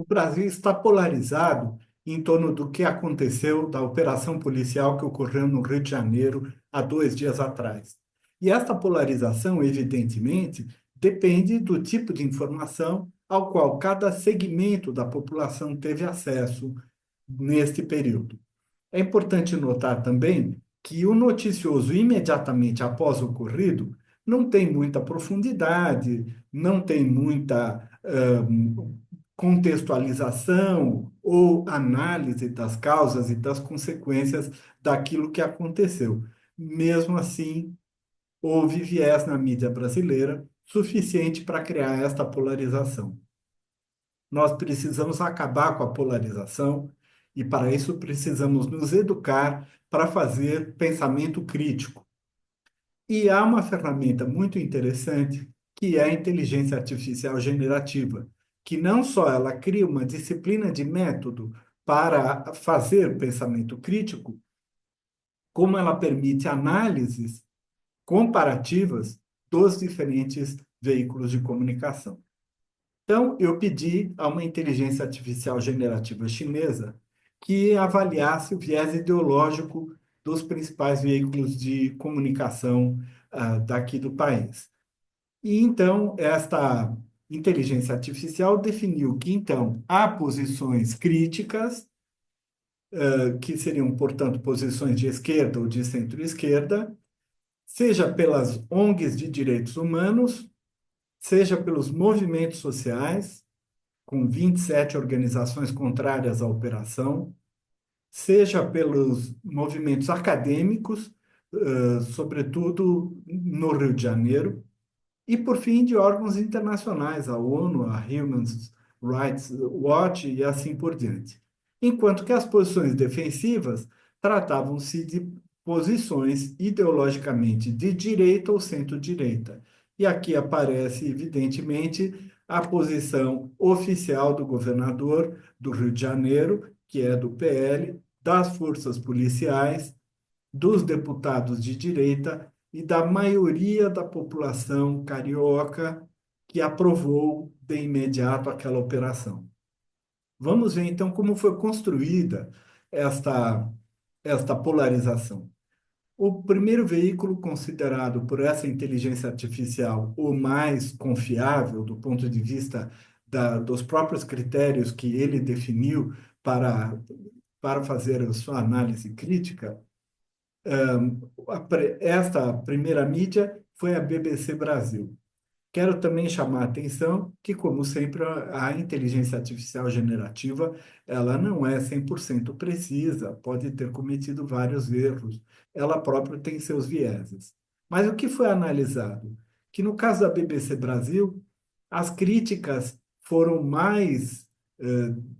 O Brasil está polarizado em torno do que aconteceu da operação policial que ocorreu no Rio de Janeiro há 2 dias atrás. E esta polarização, evidentemente, depende do tipo de informação ao qual cada segmento da população teve acesso neste período. É importante notar também que o noticioso imediatamente após o ocorrido não tem muita profundidade, não tem muita contextualização ou análise das causas e das consequências daquilo que aconteceu. Mesmo assim, houve viés na mídia brasileira suficiente para criar esta polarização. Nós precisamos acabar com a polarização e, para isso, precisamos nos educar para fazer pensamento crítico. E há uma ferramenta muito interessante que é a inteligência artificial generativa, que não só ela cria uma disciplina de método para fazer pensamento crítico, como ela permite análises comparativas dos diferentes veículos de comunicação. Então, eu pedi a uma inteligência artificial generativa chinesa que avaliasse o viés ideológico dos principais veículos de comunicação daqui do país. E então, esta inteligência artificial definiu que, então, há posições críticas, que seriam, portanto, posições de esquerda ou de centro-esquerda, seja pelas ONGs de direitos humanos, seja pelos movimentos sociais, com 27 organizações contrárias à operação, seja pelos movimentos acadêmicos, sobretudo no Rio de Janeiro, e, por fim, de órgãos internacionais, a ONU, a Human Rights Watch e assim por diante. Enquanto que as posições defensivas tratavam-se de posições ideologicamente de direita ou centro-direita. E aqui aparece, evidentemente, a posição oficial do governador do Rio de Janeiro, que é do PL, das forças policiais, dos deputados de direita e da maioria da população carioca que aprovou de imediato aquela operação. Vamos ver então como foi construída esta, esta polarização. O primeiro veículo considerado por essa inteligência artificial o mais confiável do ponto de vista dos próprios critérios que ele definiu para fazer a sua análise crítica, esta primeira mídia foi a BBC Brasil. Quero também chamar a atenção que, como sempre, a inteligência artificial generativa, ela não é 100% precisa, pode ter cometido vários erros, ela própria tem seus vieses. Mas o que foi analisado? Que no caso da BBC Brasil, as críticas foram mais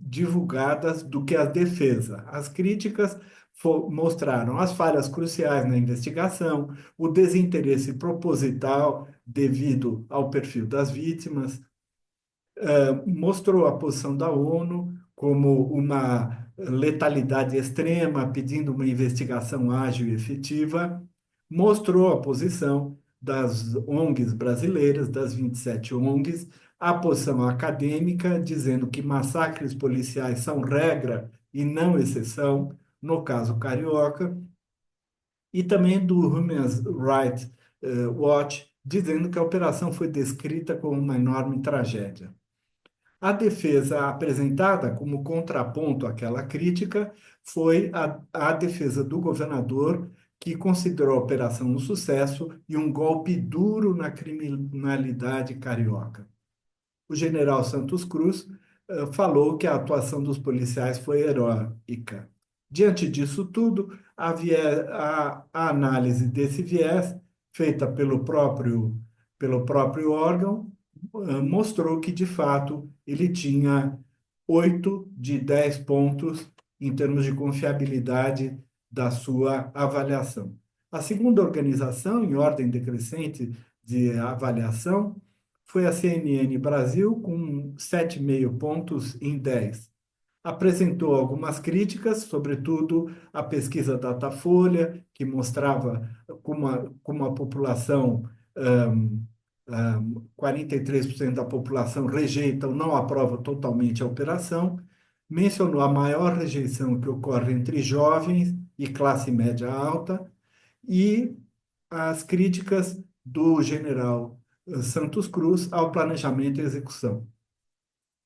divulgadas do que a defesa. As críticas mostraram as falhas cruciais na investigação, o desinteresse proposital devido ao perfil das vítimas, mostrou a posição da ONU como uma letalidade extrema, pedindo uma investigação ágil e efetiva, mostrou a posição das ONGs brasileiras, das 27 ONGs, a posição acadêmica, dizendo que massacres policiais são regra e não exceção, no caso carioca, e também do Human Rights Watch, dizendo que a operação foi descrita como uma enorme tragédia. A defesa apresentada como contraponto àquela crítica foi a defesa do governador, que considerou a operação um sucesso e um golpe duro na criminalidade carioca. O general Santos Cruz falou que a atuação dos policiais foi heróica. Diante disso tudo, a análise desse viés, feita pelo próprio órgão, mostrou que, de fato, ele tinha 8 de 10 pontos em termos de confiabilidade da sua avaliação. A segunda organização, em ordem decrescente de avaliação, foi a CNN Brasil, com 7,5 pontos em 10. Apresentou algumas críticas, sobretudo a pesquisa Datafolha, que mostrava como a população 43% da população rejeita ou não aprova totalmente a operação. Mencionou a maior rejeição que ocorre entre jovens e classe média alta e as críticas do general Santos Cruz ao planejamento e execução.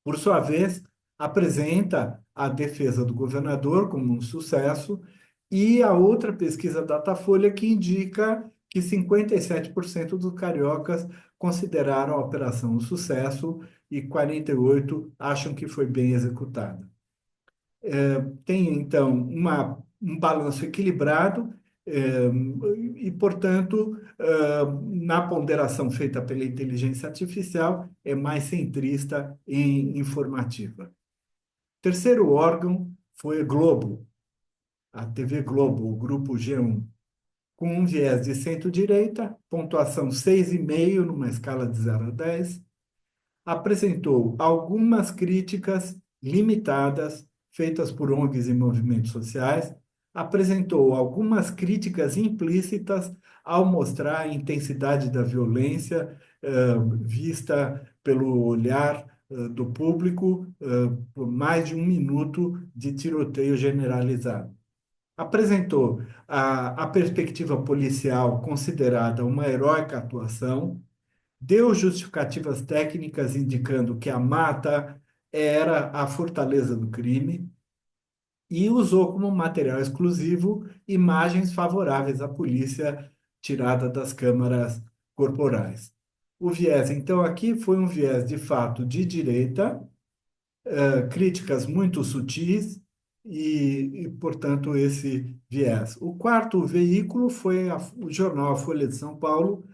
Por sua vez, apresenta a defesa do governador como um sucesso e a outra pesquisa Datafolha que indica que 57% dos cariocas consideraram a operação um sucesso e 48% acham que foi bem executada. Tem, então, um balanço equilibrado eh, e, portanto, na ponderação feita pela inteligência artificial, é mais centrista e informativa. Terceiro órgão foi Globo, a TV Globo, o grupo G1, com um viés de centro-direita, pontuação 6,5 numa escala de 0 a 10, apresentou algumas críticas limitadas feitas por ONGs e movimentos sociais, apresentou algumas críticas implícitas ao mostrar a intensidade da violência vista pelo olhar do público por mais de um minuto de tiroteio generalizado. Apresentou a perspectiva policial considerada uma heróica atuação, deu justificativas técnicas indicando que a mata era a fortaleza do crime e usou como material exclusivo imagens favoráveis à polícia tirada das câmaras corporais. O viés, então, aqui foi um viés de fato de direita, críticas muito sutis portanto, esse viés. O quarto veículo foi o jornal A Folha de São Paulo,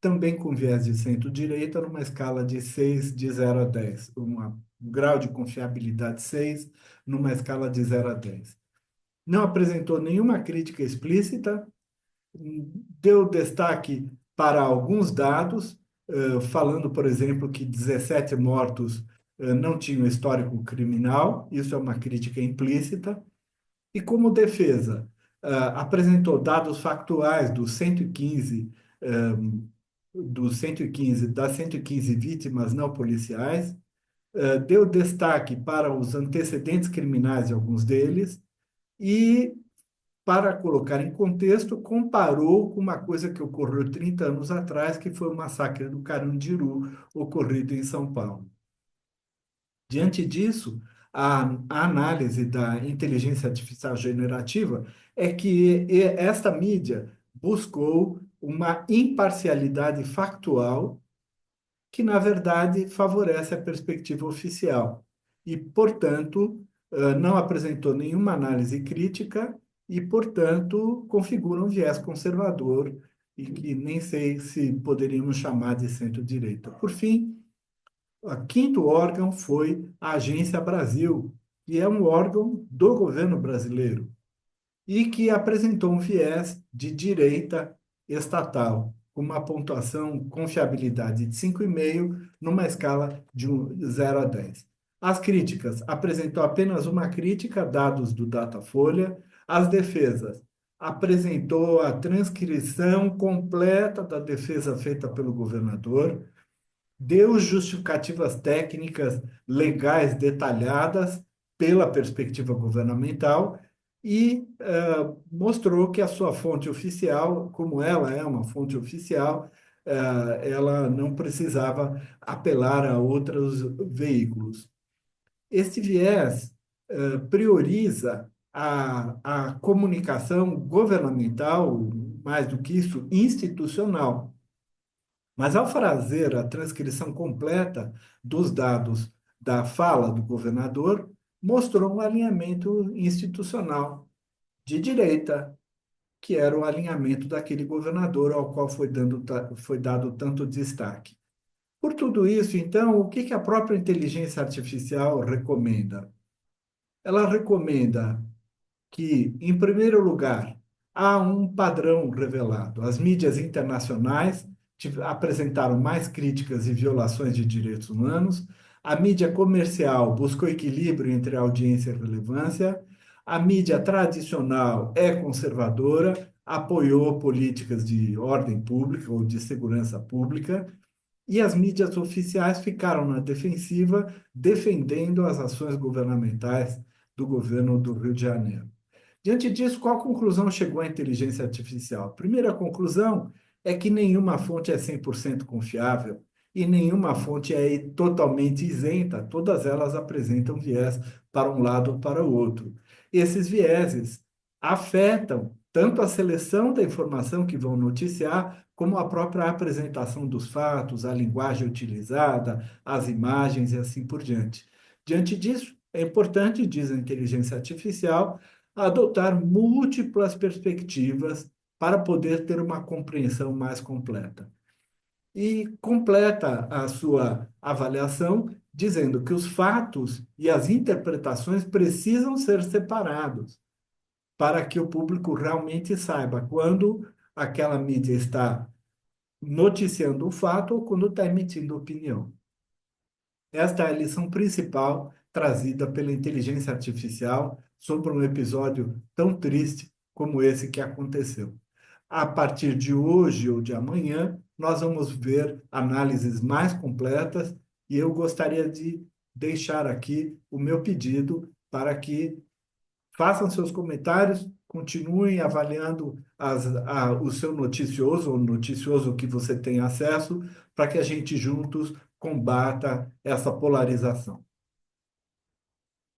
também com viés de centro-direita, numa escala de 6, de 0 a 10. Um grau de confiabilidade 6, numa escala de 0 a 10. Não apresentou nenhuma crítica explícita, deu destaque para alguns dados, falando, por exemplo, que 17 mortos não tinham histórico criminal, isso é uma crítica implícita, e como defesa, apresentou dados factuais das 115 vítimas não policiais, deu destaque para os antecedentes criminais de alguns deles e, para colocar em contexto, comparou com uma coisa que ocorreu 30 anos atrás, que foi o massacre do Carandiru, ocorrido em São Paulo. Diante disso, a análise da inteligência artificial generativa é que esta mídia buscou uma imparcialidade factual que, na verdade, favorece a perspectiva oficial e, portanto, não apresentou nenhuma análise crítica e, portanto, configura um viés conservador e que nem sei se poderíamos chamar de centro-direita. Por fim, o quinto órgão foi a Agência Brasil, que é um órgão do governo brasileiro e que apresentou um viés de direita estatal, com uma pontuação confiabilidade de 5,5 numa escala de 0 a 10. As críticas, apresentou apenas uma crítica, dados do Datafolha. As defesas, apresentou a transcrição completa da defesa feita pelo governador, deu justificativas técnicas legais detalhadas pela perspectiva governamental e mostrou que a sua fonte oficial, como ela é uma fonte oficial, ela não precisava apelar a outros veículos. Este viés prioriza a comunicação governamental, mais do que isso, institucional. Mas, ao fazer a transcrição completa dos dados da fala do governador, mostrou um alinhamento institucional de direita, que era o alinhamento daquele governador ao qual foi dado tanto destaque. Por tudo isso, então, o que a própria inteligência artificial recomenda? Ela recomenda que, em primeiro lugar, há um padrão revelado. As mídias internacionais apresentaram mais críticas e violações de direitos humanos. A mídia comercial buscou equilíbrio entre audiência e relevância. A mídia tradicional é conservadora, apoiou políticas de ordem pública ou de segurança pública. e as mídias oficiais ficaram na defensiva, defendendo as ações governamentais do governo do Rio de Janeiro. Diante disso, qual conclusão chegou a inteligência artificial? A primeira conclusão é que nenhuma fonte é 100% confiável e nenhuma fonte é totalmente isenta, todas elas apresentam viés para um lado ou para o outro. Esses vieses afetam tanto a seleção da informação que vão noticiar, como a própria apresentação dos fatos, a linguagem utilizada, as imagens e assim por diante. Diante disso, é importante, diz a inteligência artificial, adotar múltiplas perspectivas para poder ter uma compreensão mais completa. E completa a sua avaliação dizendo que os fatos e as interpretações precisam ser separados para que o público realmente saiba quando aquela mídia está noticiando o fato ou quando está emitindo opinião. Esta é a lição principal trazida pela inteligência artificial sobre um episódio tão triste como esse que aconteceu. A partir de hoje ou de amanhã, nós vamos ver análises mais completas e eu gostaria de deixar aqui o meu pedido para que façam seus comentários, continuem avaliando o seu noticioso, o noticioso que você tem acesso, para que a gente juntos combata essa polarização.